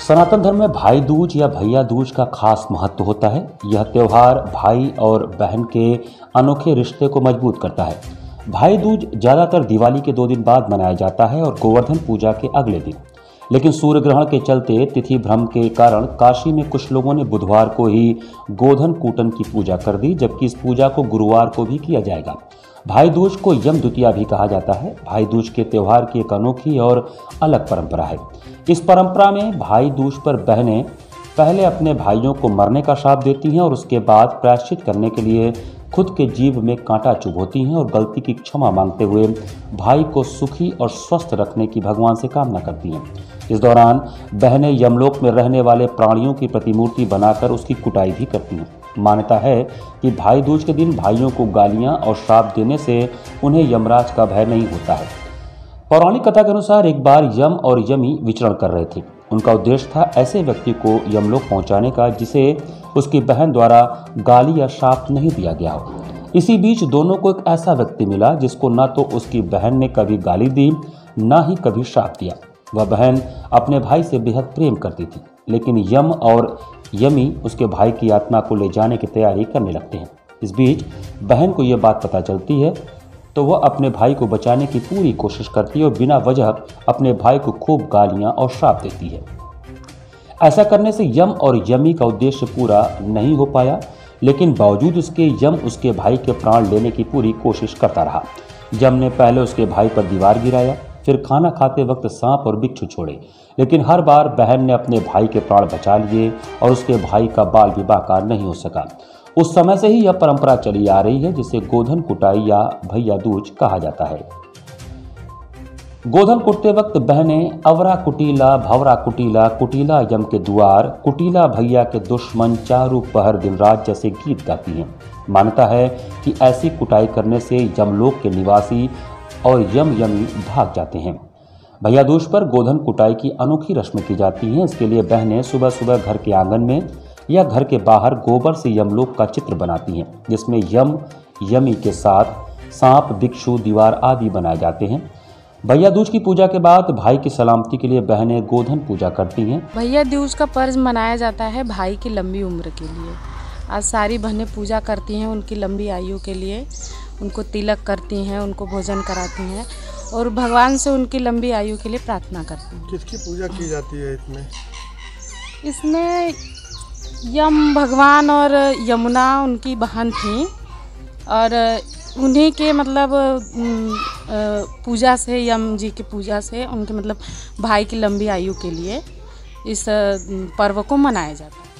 सनातन धर्म में भाई दूज या भैया दूज का खास महत्व होता है। यह त्योहार भाई और बहन के अनोखे रिश्ते को मजबूत करता है। भाई दूज ज्यादातर दिवाली के 2 दिन बाद मनाया जाता है और गोवर्धन पूजा के अगले दिन। लेकिन सूर्य ग्रहण के चलते तिथि भ्रम के कारण काशी में कुछ लोगों ने बुधवार को ही गोधन कूटन की पूजा कर दी, जबकि इस पूजा को गुरुवार को भी किया जाएगा। भाई दूज को यम द्वितीया भी कहा जाता है। भाई दूज के त्योहार की एक अनोखी और अलग परंपरा है। इस परंपरा में भाई दूज पर बहनें पहले अपने भाइयों को मरने का श्राप देती हैं और उसके बाद प्रायश्चित करने के लिए खुद के जीभ में कांटा चुभोती हैं और गलती की क्षमा मांगते हुए भाई को सुखी और स्वस्थ रखने की भगवान से कामना करती हैं। इस दौरान बहनें यमलोक में रहने वाले प्राणियों की प्रतिमूर्ति बनाकर उसकी कुटाई भी करती हैं। मान्यता है कि भाई दूज के दिन भाइयों को गालियां और श्राप देने से उन्हें यमराज का भय नहीं होता है। पौराणिक कथा के अनुसार एक बार यम और यमी विचरण कर रहे थे। उनका उद्देश्य था ऐसे व्यक्ति को यमलोक पहुंचाने का जिसे उसकी बहन द्वारा गाली या श्राप नहीं दिया गया हो। इसी बीच दोनों को एक ऐसा व्यक्ति मिला जिसको न तो उसकी बहन ने कभी गाली दी, न ही कभी श्राप दिया। वह बहन अपने भाई से बेहद प्रेम करती थी, लेकिन यम और यमी उसके भाई की आत्मा को ले जाने की तैयारी करने लगते हैं। इस बीच बहन को यह बात पता चलती है तो वह अपने भाई को बचाने की पूरी कोशिश करती है और बिना वजह अपने भाई को खूब गालियां और श्राप देती है। ऐसा करने से यम और यमी का उद्देश्य पूरा नहीं हो पाया, लेकिन बावजूद उसके यम उसके भाई के प्राण लेने की पूरी कोशिश करता रहा। यम ने पहले उसके भाई पर दीवार गिराया, फिर खाना खाते वक्त सांप और बिच्छू छोड़े, लेकिन हर बार बहन ने अपने भाई के प्राण बचा लिए और उसके भाई का बाल भी बाकार नहीं हो सका। उस समय से ही यह परंपरा चली आ रही है जिसे गोधन कुटाई या भैया दूज कहा जाता है। गोधन कुटते वक्त बहनें अवरा कुटीला भवरा कुटीला कुटीला यम के दुआर कुटीला भैया के दुश्मन चारू पहर दिन रात जैसे गीत गाती हैं। मान्यता है कि ऐसी कुटाई करने से यमलोक के निवासी और यमी भाग जाते हैं। भैया दूज पर गोधन कुटाई की अनोखी रस्में की जाती हैं। इसके लिए बहनें सुबह सुबह घर के आंगन में या घर के बाहर गोबर से यमलोक का चित्र बनाती हैं, जिसमें यम यमी के साथ सांप बिच्छू दीवार आदि बनाए जाते हैं। भैया दूज की पूजा के बाद भाई की सलामती के लिए बहनें गोधन पूजा करती हैं। भैया दूज का पर्व मनाया जाता है भाई की लंबी उम्र के लिए। आज सारी बहनें पूजा करती हैं उनकी लंबी आयु के लिए, उनको तिलक करती हैं, उनको भोजन कराती हैं और भगवान से उनकी लंबी आयु के लिए प्रार्थना करती हैं। किसकी पूजा की जाती है इसमें यम भगवान और यमुना उनकी बहन थी और उन्हीं के मतलब पूजा से, यम जी की पूजा से उनके मतलब भाई की लंबी आयु के लिए इस पर्व को मनाया जाता है।